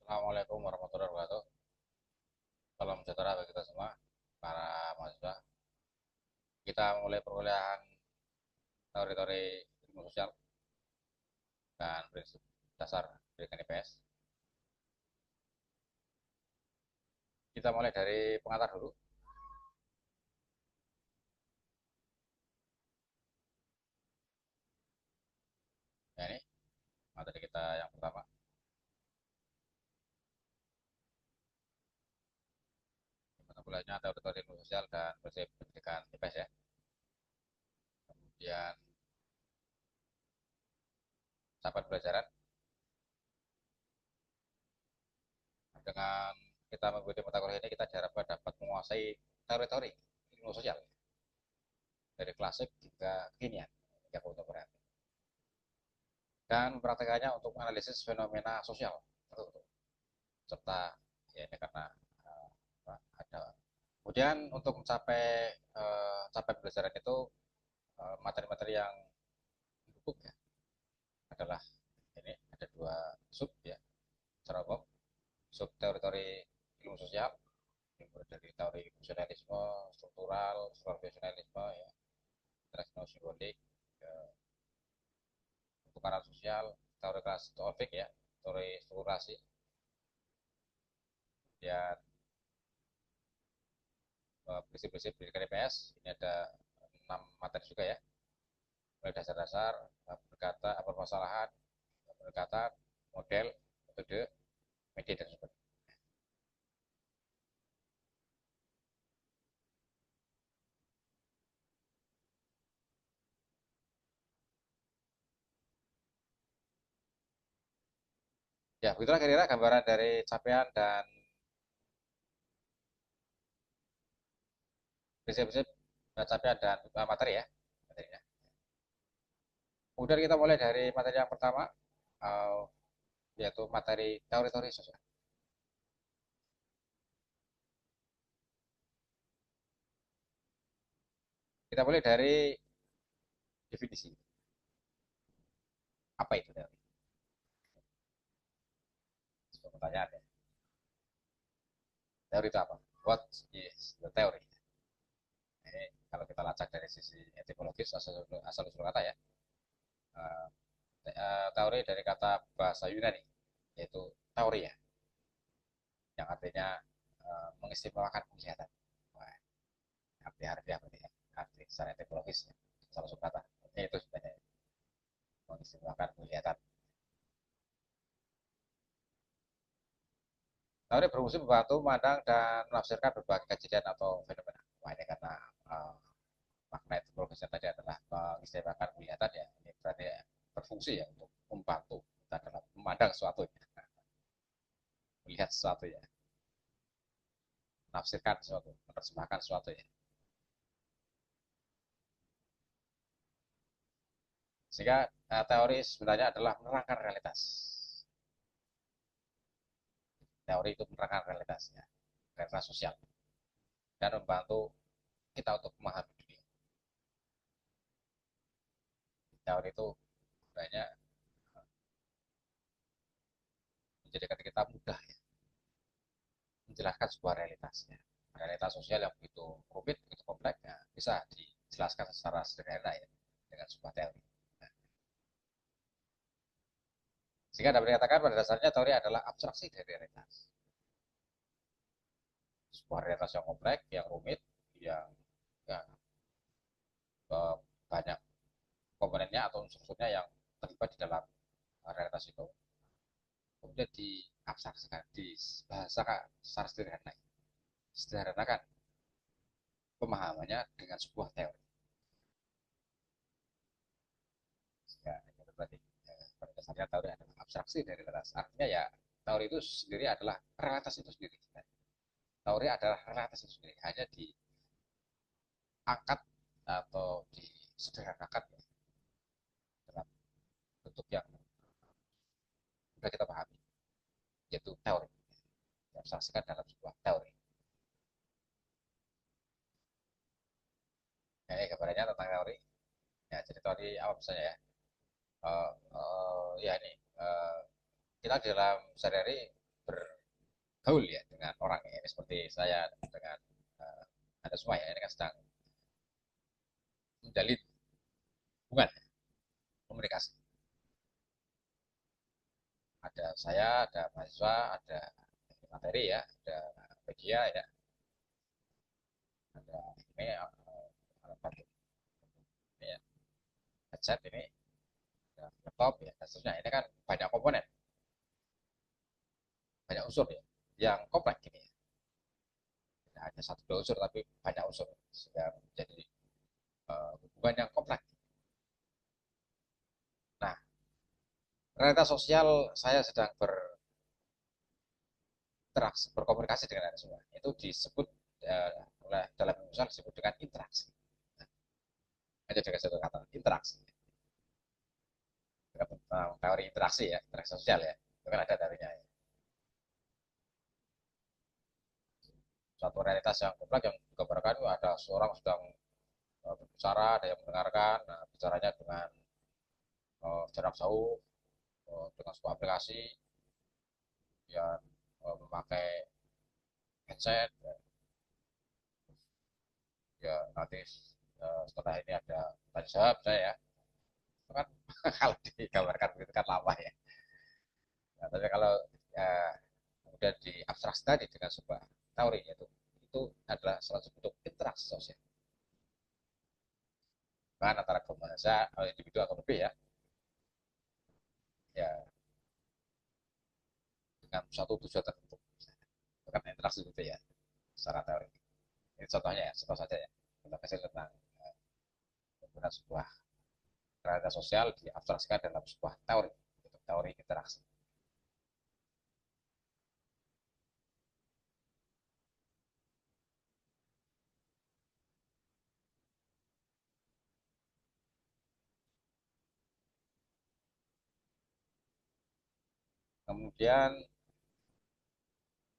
Assalamualaikum warahmatullahi wabarakatuh. Salam sejahtera bagi kita semua, para mahasiswa. Kita mulai perkuliahan teori-teori ilmu sosial dan prinsip dasar pendidikan IPS. Kita mulai dari pengantar dulu. Ya, ini materi kita yang pertama. Mata kuliahnya teori-teori ilmu sosial dan prinsip pendidikan IPS ya. Kemudian sahabat pelajaran, dengan kita mengikuti mata kuliah ini kita diharapkan dapat menguasai teori-teori ilmu sosial dari klasik hingga kekinian, hingga kontemporer, dan praktekannya untuk menganalisis fenomena sosial tertentu, serta ya ini karena uh, ada. Kemudian untuk mencapai capai pembelajaran itu, materi-materi yang mendukung ya adalah ini ada dua sub ya secara umum. Sub teori-teori ilmu sosial yang dari teori fungsionalisme, struktural fungsionalisme ya, interaksional simbolik, pertukaran sosial, teori kelas topik ya, teori strukturasi. Kemudian prinsip-prinsip pendidikan IPS ini ada 6 materi juga ya, mulai dasar-dasar, berkata permasalahan, pendekatan, model, metode, media dan sumber. Ya, begitulah kira-kira gambaran dari capaian dan prinsip-prinsip capaian dan materi ya. Materinya. Kemudian kita mulai dari materi yang pertama, uh, yaitu materi teori-teori sosial. Kita mulai dari definisi. Apa itu teori? Sebuah pertanyaan ya. Teori itu apa? What is the theory? Ini kalau kita lacak dari sisi etimologis asal usul kata ya. Uh, teori dari kata bahasa Yunani, yaitu teori ya, yang artinya mengistimewakan penglihatan. Wah, arti harfiah berarti ya, arti secara etimologis ya, salah satu kata. Itu sebenarnya mengistimewakan penglihatan. Teori berfungsi membantu memandang dan menafsirkan berbagai kejadian atau fenomena. Wah, ini karena uh, makna etimologisnya tadi adalah mengistimewakan penglihatan ya, ini berarti ya, berfungsi ya untuk membantu kita dalam memandang sesuatu ya, melihat sesuatu ya, menafsirkan sesuatu, menerjemahkan sesuatu ya. Sehingga teori sebenarnya adalah menerangkan realitas. Teori itu menerangkan realitasnya, realitas sosial, dan membantu kita untuk memahami dunia. Teori itu sebenarnya menjadikan kita mudah ya, menjelaskan sebuah realitasnya. Realitas sosial yang begitu rumit, begitu kompleks, ya, bisa dijelaskan secara sederhana ya, dengan sebuah teori. Nah, sehingga dapat dikatakan pada dasarnya teori adalah abstraksi dari realitas. Sebuah realitas yang kompleks, yang rumit, yang ya, banyak komponennya atau unsurnya yang terlibat di dalam realitas itu, kemudian diabstraksikan, dibahasakan secara sederhana, sederhanakan pemahamannya dengan sebuah teori. Ya, itu berarti pada dasarnya teori adalah abstraksi dari realitas. Artinya ya teori itu sendiri adalah realitas itu sendiri. Teori adalah realitas itu sendiri, hanya diangkat atau disederhanakan ya, dalam bentuk yang sudah kita pahami, yaitu teori. Diabstraksikan dalam sebuah teori. Ya, ini gambarannya tentang teori. Ya, jadi teori apa misalnya ya? Ya ini kita di dalam sehari-hari bergaul ya dengan orang ini seperti saya dengan Anda semua ya, ini kan sedang menjalin hubungan komunikasi. Ada saya, ada mahasiswa, ada materi ya, ada media ya, ada ini alat ini ya, headset ini, ada laptop ya, dan seterusnya. Ini kan banyak komponen, banyak unsur ya, yang kompleks ini ya. Tidak hanya satu dua unsur, tapi banyak unsur sehingga menjadi hubungan yang kompleks. Nah, realitas sosial saya sedang berinteraksi, berkomunikasi dengan Anda semua. Itu disebut oleh dalam sosial disebut dengan interaksi. Nah, aja dengan satu kata interaksi. Tentang teori interaksi ya, interaksi sosial ya. Itu kan ada teorinya ya. Suatu realitas yang kompleks yang digambarkan ada seorang sedang berbicara, ada yang mendengarkan, nah, bicaranya dengan jarak jauh, dengan sebuah aplikasi yang memakai headset, ya nanti setelah ini ada tanya jawab saya ya. Itu kan kalau digambarkan begitu kan lama ya. Nah, tapi kalau ya, kemudian diabstraksi tadi dengan sebuah teori itu adalah salah satu bentuk interaksi sosial. Kan antara bahasa individu atau lebih ya, ya dengan suatu tujuan tertentu. Bukan interaksi gitu ya, secara teori. Ini contohnya ya, contoh saja ya. Kita kasih tentang penggunaan sebuah realitas sosial diabstraksikan dalam sebuah teori, teori interaksi. Kemudian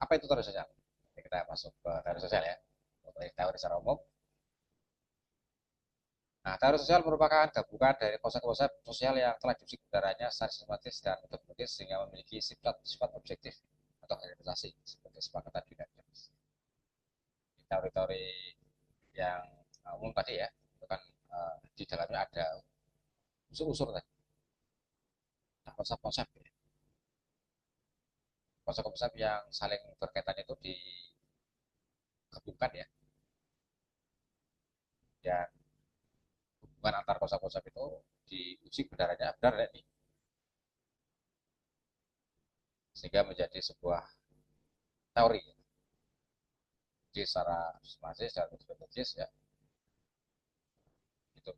apa itu teori sosial? Ini kita masuk ke teori sosial ya. Teori secara umum. Nah, teori sosial merupakan gabungan dari konsep-konsep sosial yang telah diuji kebenarannya secara sistematis dan metodologis sehingga memiliki sifat objektif atau generalisasi seperti kesepakatan dinamis. Teori-teori yang umum tadi ya, itu kan di dalamnya ada unsur-unsur tadi, nah, konsep-konsep ya. Konsep-konsep yang saling berkaitan itu digabungkan ya, dan hubungan antar konsep-konsep itu diuji kebenarannya benar ya, sehingga menjadi sebuah teori. Jadi secara sistematis dan metodologis ya, itu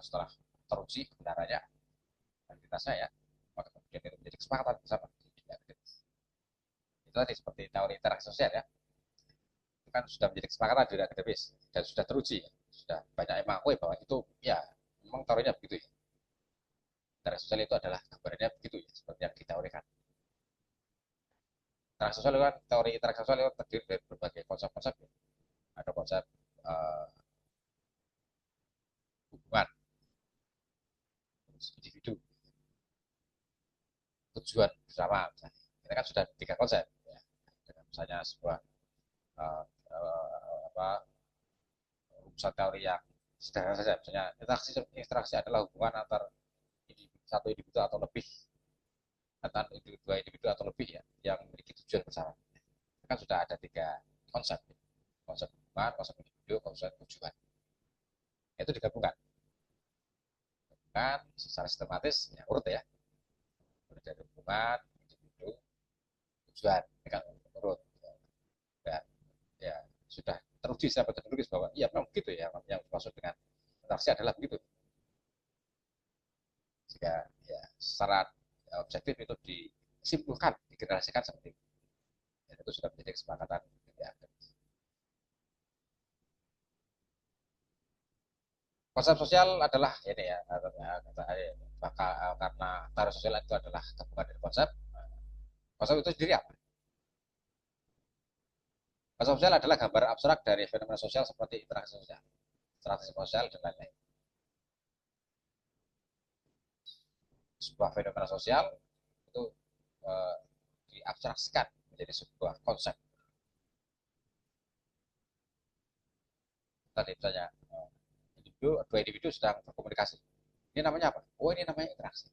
setelah teruji kebenarannya dan kita ya, maka kemudian itu menjadi kesepakatan bersama di dunia akademis. Itu tadi seperti teori interaksi sosial ya, itu kan sudah menjadi kesepakatan di dunia akademis dan sudah teruji ya. Sudah banyak yang mengakui bahwa itu ya memang teorinya begitu ya. Interaksi sosial itu adalah gambarannya begitu ya, seperti yang diteorikan. Interaksi sosial itu kan, teori interaksi sosial itu terdiri dari berbagai konsep-konsep ya. Ada konsep uh, hubungan individu, tujuan bersama misalnya. Ini kan sudah tiga konsep ya. Dengan misalnya sebuah apa rumusan teori yang sederhana saja, misalnya interaksi adalah hubungan antar satu individu atau lebih, antar dua individu atau lebih ya, yang memiliki tujuan bersama. Kan sudah ada tiga konsep, konsep hubungan, konsep individu, konsep tujuan. Itu digabungkan kan secara sistematis ya, urut ya, urut dari hubungan, individu, tujuan, ini kan urut. Dan ya sudah teruji secara metodologis bahwa iya memang begitu ya, yang dimaksud dengan interaksi adalah begitu. Jika ya secara objektif itu disimpulkan, digenerasikan seperti itu. Dan itu sudah menjadi kesepakatan ya. Konsep sosial adalah ini ya, karena taruh sosial itu adalah gabungan dari konsep. Konsep itu sendiri apa? Konsep sosial adalah gambar abstrak dari fenomena sosial seperti interaksi sosial, interaksi sosial, dan lain-lain. Sebuah fenomena sosial itu diabstraksikan menjadi sebuah konsep. Tadi misalnya dua individu sedang berkomunikasi. Ini namanya apa? Oh, ini namanya interaksi.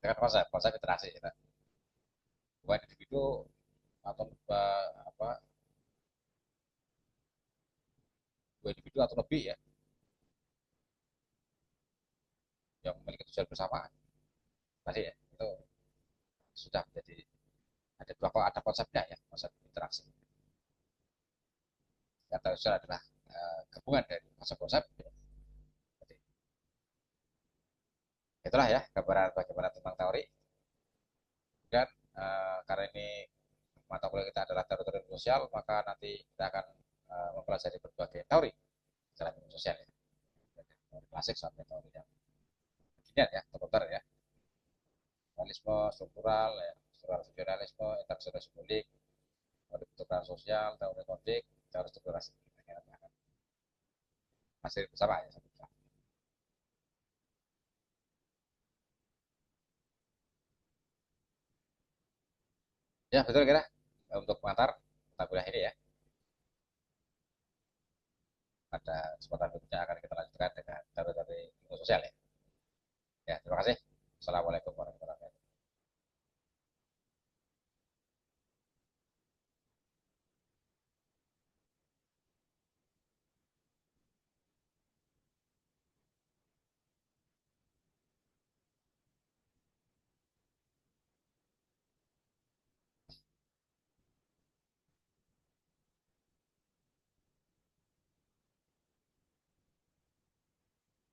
Dengan konsep, konsep interaksi. Ya. Dua individu atau apa? Dua individu atau lebih ya, yang memiliki tujuan bersamaan. Tadi ya, itu sudah menjadi ada konsepnya ya, konsep interaksi. Yang terusnya adalah gabungan dari konsep-konsep. Ya. Jadi, itulah ya gambaran bagaimana tentang teori. Dan karena ini mata kuliah kita adalah teori sosial, maka nanti kita akan mempelajari berbagai teori dalam ilmu sosial ya. Dari teori klasik sampai teori yang kekinian ya, terputar ya. Realisme struktural, ya, struktural fungsionalisme, interaksi simbolik, teori bentukan sosial, teori konflik, teori strukturasi. Masih bersama ya. Ya betul kira untuk pengantar mata kuliah ini ya. Pada kesempatan berikutnya akan kita lanjutkan dengan teori-teori ilmu sosial ya. Ya terima kasih. Assalamualaikum warahmatullahi wabarakatuh.